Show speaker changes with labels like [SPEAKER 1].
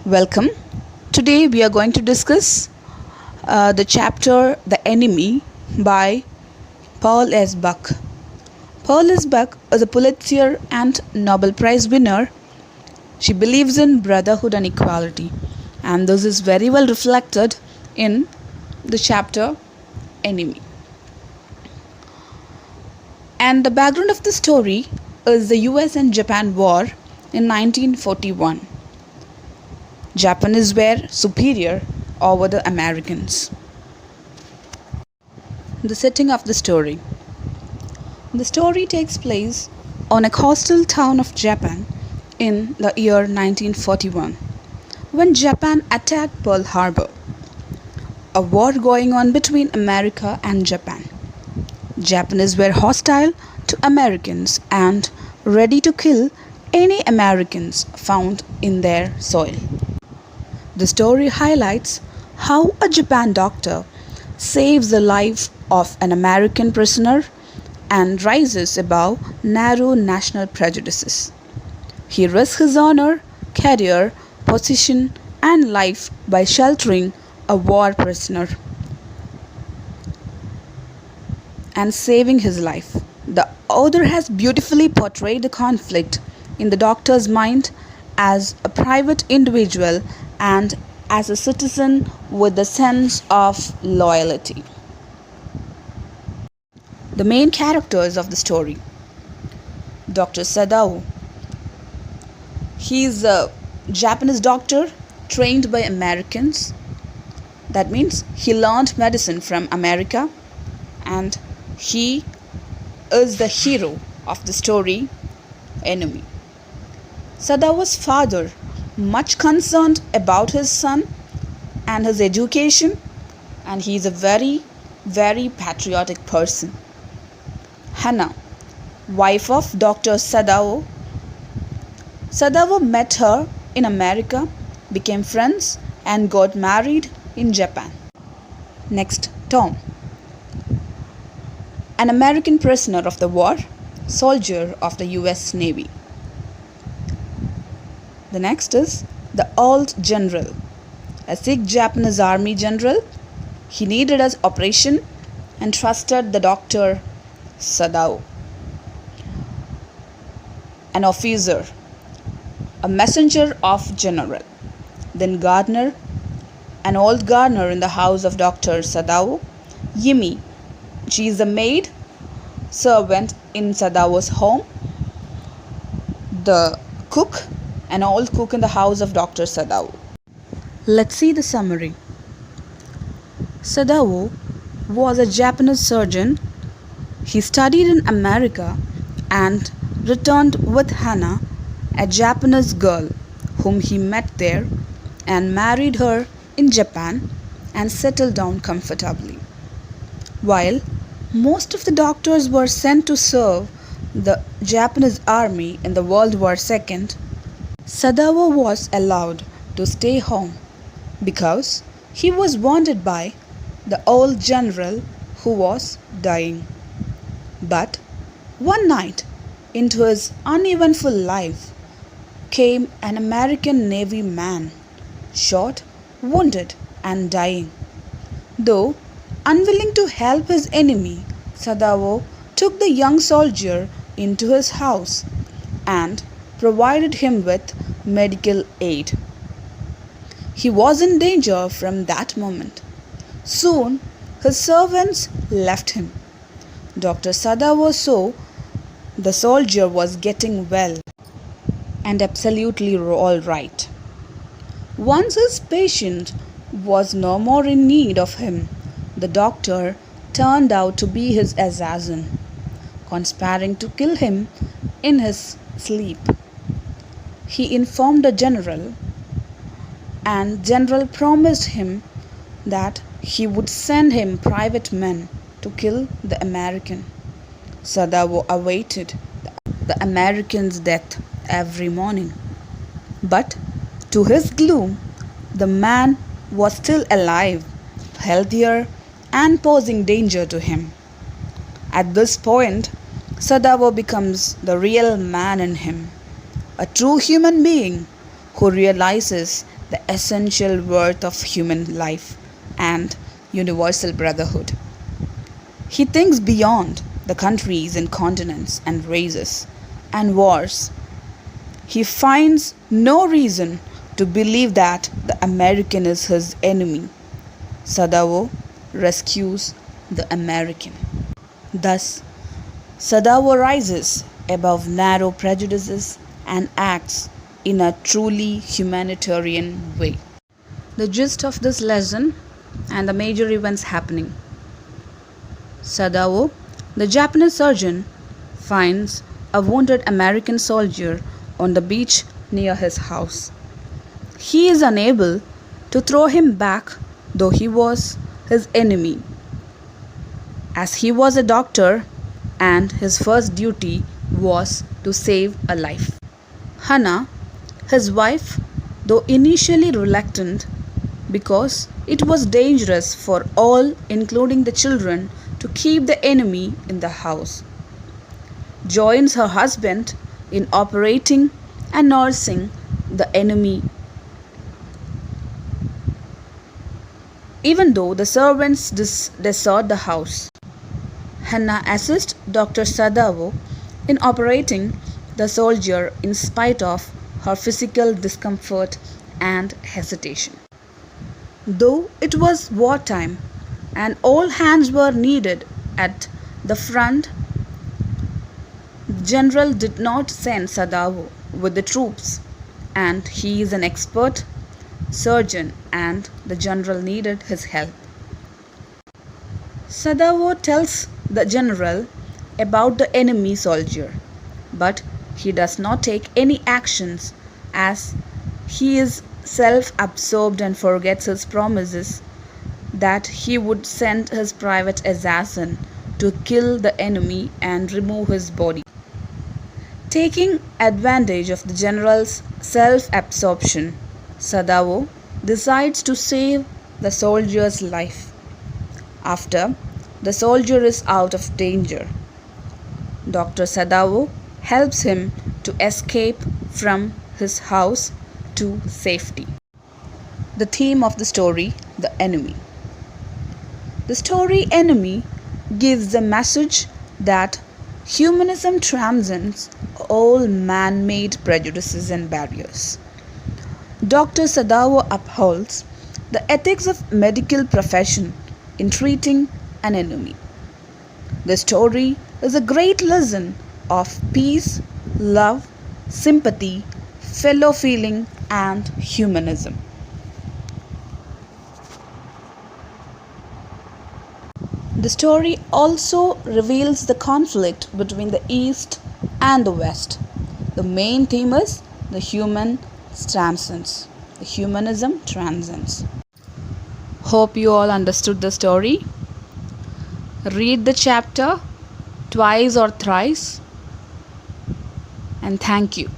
[SPEAKER 1] Welcome. Today we are going to discuss the chapter The Enemy by Paul S. Buck. Paul S. Buck is a Pulitzer and Nobel Prize winner. She believes in brotherhood and equality, and this is very well reflected in the chapter Enemy. And the background of the story is the US and Japan war in 1941. Japanese were superior over the Americans. The setting of the story. The story takes place on a coastal town of Japan in the year 1941 when Japan attacked Pearl Harbor, a war going on between America and Japan. Japanese were hostile to Americans and ready to kill any Americans found in their soil. The story highlights how a Japan doctor saves the life of an American prisoner and rises above narrow national prejudices. He risks his honor, career, position, and life by sheltering a war prisoner and saving his life. The author has beautifully portrayed the conflict in the doctor's mind as a private individual and as a citizen with a sense of loyalty. The main characters of the story. Dr. Sadao. He is a Japanese doctor trained by Americans. That means he learned medicine from America, and he is the hero of the story Enemey. Sadao's father, much concerned about his son and his education, and he is a very patriotic person. Hannah, wife of Dr. Sadao. Sadao met her in America, became friends, and got married in Japan. Next, Tom, an American prisoner of the war, soldier of the US Navy. The next is the old general, a sick Japanese army general. He needed an operation and trusted the doctor Sadao. An officer, a messenger of general. Then gardener, an old gardener in the house of Dr. Sadao. Yimi, she is a maid servant in Sadao's home. The cook, an old cook in the house of Dr. Sadao. Let's see the summary. Sadao was a Japanese surgeon. He studied in America and returned with Hannah, a Japanese girl whom he met there, and married her in Japan and settled down comfortably. While most of the doctors were sent to serve the Japanese army in the World War II, Sadao was allowed to stay home because he was wanted by the old general who was dying. But one night into his uneventful life came an American Navy man, shot, wounded, and dying. Though unwilling to help his enemy, Sadao took the young soldier into his house and provided him with medical aid. He was in danger from that moment. Soon his servants left him. Dr. Sadao saw the soldier was getting well and absolutely all right. Once his patient was no more in need of him, the doctor turned out to be his assassin, conspiring to kill him in his sleep. He informed the general, and general promised him that he would send him private men to kill the American. Sadao awaited the American's death every morning. But to his gloom, the man was still alive, healthier, and posing danger to him. At this point, Sadao becomes the real man in him, a true human being who realizes the essential worth of human life and universal brotherhood. He thinks beyond the countries and continents and races and wars. He finds no reason to believe that the American is his enemy. Sadavo rescues the American. Thus, Sadavo rises above narrow prejudices and acts in a truly humanitarian way. The gist of this lesson and the major events happening. Sadavo, the Japanese surgeon, finds a wounded American soldier on the beach near his house. He is unable to throw him back, though he was his enemy, as he was a doctor and his first duty was to save a life. Hana, his wife, though initially reluctant because it was dangerous for all, including the children, to keep the enemy in the house, joins her husband in operating and nursing the enemy. Even though the servants desert the house, Hannah assists Dr. Sadavo in operating the soldier in spite of her physical discomfort and hesitation. Though it was wartime and all hands were needed at the front, the general did not send Sadavo with the troops, and he is an expert surgeon and the general needed his help. Sadavo tells the general about the enemy soldier, but he does not take any actions as he is self-absorbed and forgets his promises that he would send his private assassin to kill the enemy and remove his body. Taking advantage of the general's self-absorption, Sadavo decides to save the soldier's life. After the soldier is out of danger, Dr. Sadavo helps him to escape from his house to safety. The theme of the story, the enemy. The story Enemey gives the message that humanism transcends all man-made prejudices and barriers. Dr. Sadavo upholds the ethics of medical profession in treating an enemy. The story is a great lesson of peace, love, sympathy, fellow feeling, and humanism. The story also reveals the conflict between the East and the West. The main theme is the human transcends. The humanism transcends. Hope you all understood the story. Read the chapter twice or thrice, and thank you.